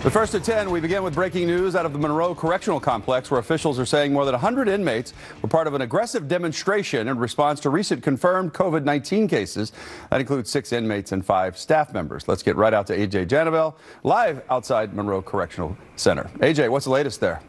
But first at 10, we begin with breaking news out of the Monroe Correctional Complex, where officials are saying more than 100 inmates were part of an aggressive demonstration in response to recent confirmed COVID-19 cases. That includes 6 inmates and 5 staff members. Let's get right out to A.J. Janavel, live outside Monroe Correctional Center. A.J., what's the latest there?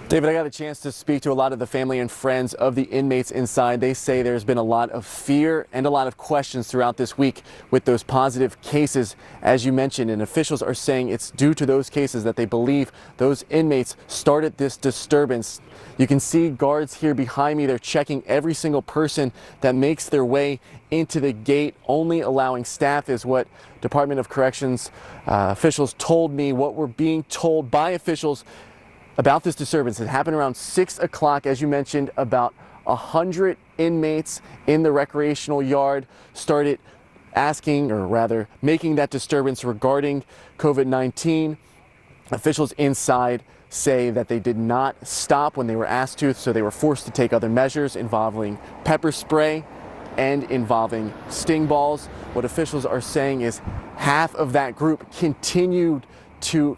David, I got a chance to speak to a lot of the family and friends of the inmates inside. They say there's been a lot of fear and a lot of questions throughout this week with those positive cases, as you mentioned, and officials are saying it's due to those cases that they believe those inmates started this disturbance. You can see guards here behind me. They're checking every single person that makes their way into the gate, only allowing staff, is what Department of Corrections officials told me. What we're being told by officials about this disturbance. It happened around 6 o'clock, as you mentioned. About 100 inmates in the recreational yard started asking, or rather making that disturbance regarding COVID-19. Officials inside say that they did not stop when they were asked to, so they were forced to take other measures involving pepper spray and involving sting balls. What officials are saying is half of that group continued to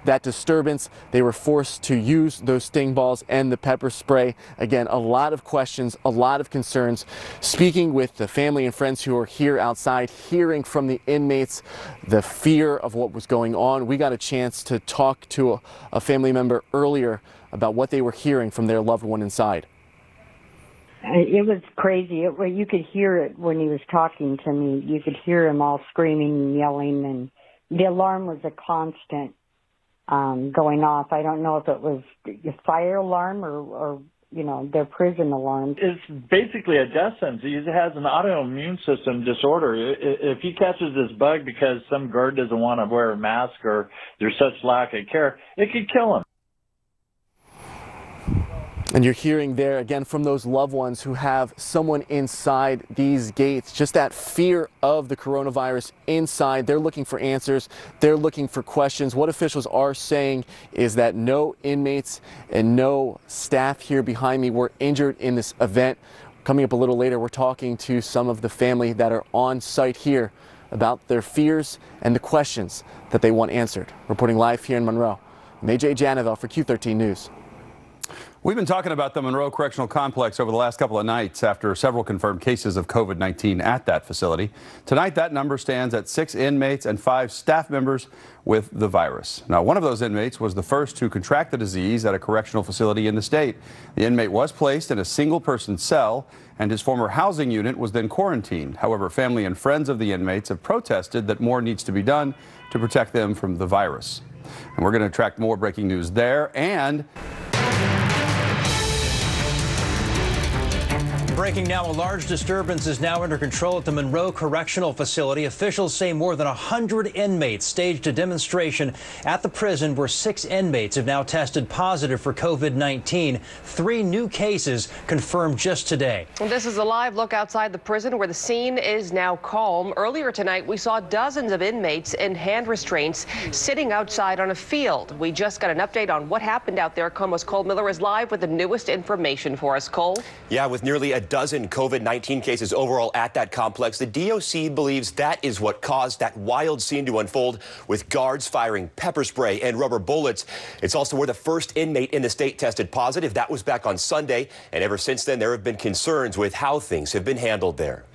that disturbance. They were forced to use those sting balls and the pepper spray. Again, a lot of questions, a lot of concerns. Speaking with the family and friends who are here outside, hearing from the inmates the fear of what was going on. We got a chance to talk to a family member earlier about what they were hearing from their loved one inside. It was crazy. You could hear it when he was talking to me. You could hear him all screaming and yelling, and the alarm was a constant going off. I don't know if it was a fire alarm or you know, their prison alarm. It's basically a death sentence. He has an autoimmune system disorder. If he catches this bug because some guard doesn't want to wear a mask or there's such lack of care, it could kill him. And you're hearing there again from those loved ones who have someone inside these gates, just that fear of the coronavirus inside. They're looking for answers. They're looking for questions. What officials are saying is that no inmates and no staff here behind me were injured in this event. Coming up a little later, we're talking to some of the family that are on site here about their fears and the questions that they want answered. Reporting live here in Monroe, I'm A.J. Janavel for Q13 News. We've been talking about the Monroe Correctional Complex over the last couple of nights after several confirmed cases of COVID-19 at that facility. Tonight, that number stands at 6 inmates and 5 staff members with the virus. Now, one of those inmates was the first to contract the disease at a correctional facility in the state. The inmate was placed in a single-person cell, and his former housing unit was then quarantined. However, family and friends of the inmates have protested that more needs to be done to protect them from the virus. And we're going to track more breaking news there. And breaking now, a large disturbance is now under control at the Monroe Correctional Facility. Officials say more than 100 inmates staged a demonstration at the prison where 6 inmates have now tested positive for COVID-19. 3 new cases confirmed just today. This is a live look outside the prison where the scene is now calm. Earlier tonight, we saw dozens of inmates in hand restraints sitting outside on a field. We just got an update on what happened out there. KOMO's Cole Miller is live with the newest information for us. Cole? Yeah, with nearly a dozen COVID-19 cases overall at that complex, the DOC believes that is what caused that wild scene to unfold, with guards firing pepper spray and rubber bullets. It's also where the first inmate in the state tested positive. That was back on Sunday, and ever since then there have been concerns with how things have been handled there.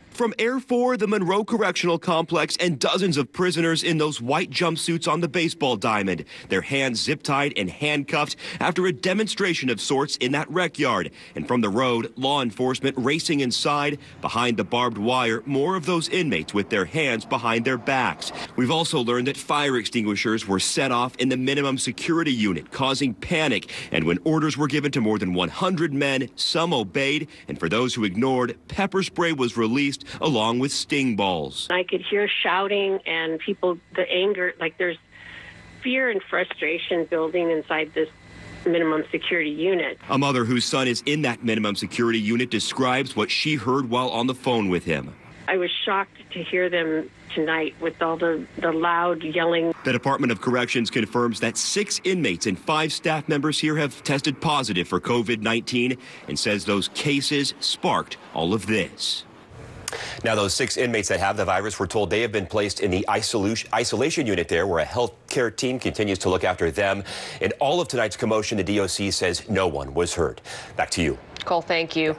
From Air 4, the Monroe Correctional Complex, and dozens of prisoners in those white jumpsuits on the baseball diamond, their hands zip-tied and handcuffed after a demonstration of sorts in that rec yard. And from the road, law enforcement racing inside. Behind the barbed wire, more of those inmates with their hands behind their backs. We've also learned that fire extinguishers were set off in the minimum security unit, causing panic. And when orders were given to more than 100 men, some obeyed. And for those who ignored, pepper spray was released, along with sting balls. I could hear shouting and people, the anger, like there's fear and frustration building inside this minimum security unit. A mother whose son is in that minimum security unit describes what she heard while on the phone with him. I was shocked to hear them tonight with all the loud yelling. The Department of Corrections confirms that 6 inmates and 5 staff members here have tested positive for COVID-19 and says those cases sparked all of this. Now, those 6 inmates that have the virus were told they have been placed in the isolation unit there, where a health care team continues to look after them. In all of tonight's commotion, the DOC says no one was hurt. Back to you. Cole, thank you.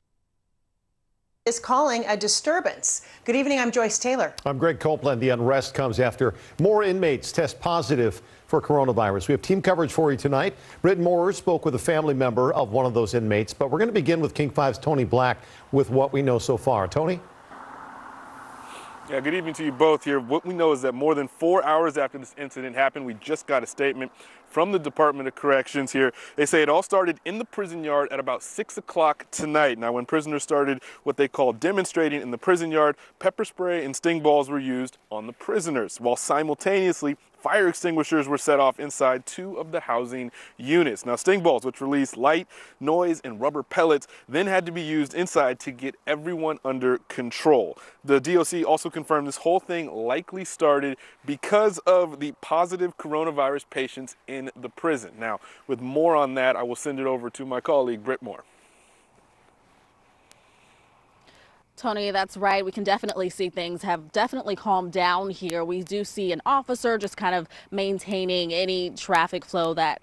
Is calling a disturbance. Good evening, I'm Joyce Taylor. I'm Greg Copeland. The unrest comes after more inmates test positive for coronavirus. We have team coverage for you tonight. Britt Moore spoke with a family member of one of those inmates, but we're going to begin with King 5's Tony Black with what we know so far. Tony? Yeah, good evening to you both here. What we know is that more than 4 hours after this incident happened, we just got a statement from the Department of Corrections here. They say it all started in the prison yard at about 6 o'clock tonight. Now, when prisoners started what they call demonstrating in the prison yard, pepper spray and sting balls were used on the prisoners, while simultaneously fire extinguishers were set off inside 2 of the housing units. Now, sting balls, which release light, noise, and rubber pellets, then had to be used inside to get everyone under control. The DOC also confirmed this whole thing likely started because of the positive coronavirus patients in the prison. Now, with more on that, I will send it over to my colleague, Britt Moore. Tony, that's right. We can definitely see things have definitely calmed down here. We do see an officer just kind of maintaining any traffic flow that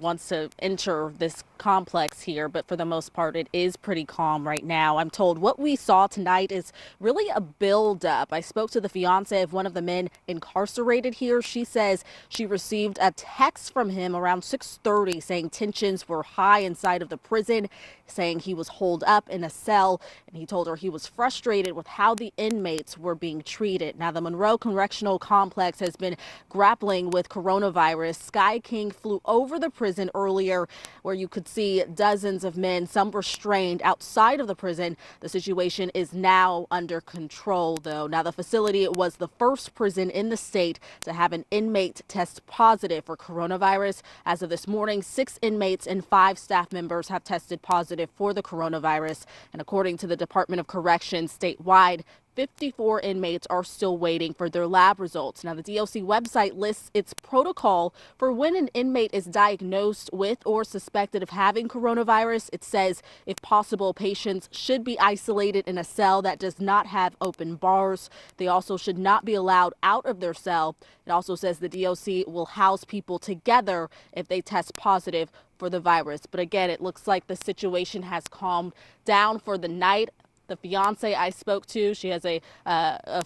wants to enter this complex here. But for the most part, it is pretty calm right now. I'm told what we saw tonight is really a buildup. I spoke to the fiance of one of the men incarcerated here. She says she received a text from him around 6:30 saying tensions were high inside of the prison, saying he was holed up in a cell, and he told her he was frustrated with how the inmates were being treated. Now, the Monroe Correctional Complex has been grappling with coronavirus. Sky King flew over the prison earlier, where you could see dozens of men, some restrained outside of the prison. The situation is now under control, though. Now, the facility was the first prison in the state to have an inmate test positive for coronavirus. As of this morning, 6 inmates and 5 staff members have tested positive for the coronavirus. And according to the Department of Corrections statewide, 54 inmates are still waiting for their lab results. Now, the DOC website lists its protocol for when an inmate is diagnosed with or suspected of having coronavirus. It says, if possible, patients should be isolated in a cell that does not have open bars. They also should not be allowed out of their cell. It also says the DOC will house people together if they test positive for the virus. But again, it looks like the situation has calmed down for the night. The fiance I spoke to, she has a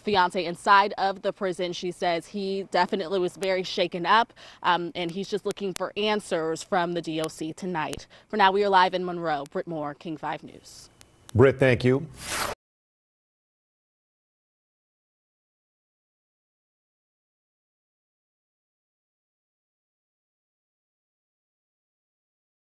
fiance inside of the prison. She says he definitely was very shaken up, and he's just looking for answers from the DOC tonight. For now, we are live in Monroe. Britt Moore, King 5 News. Britt, thank you.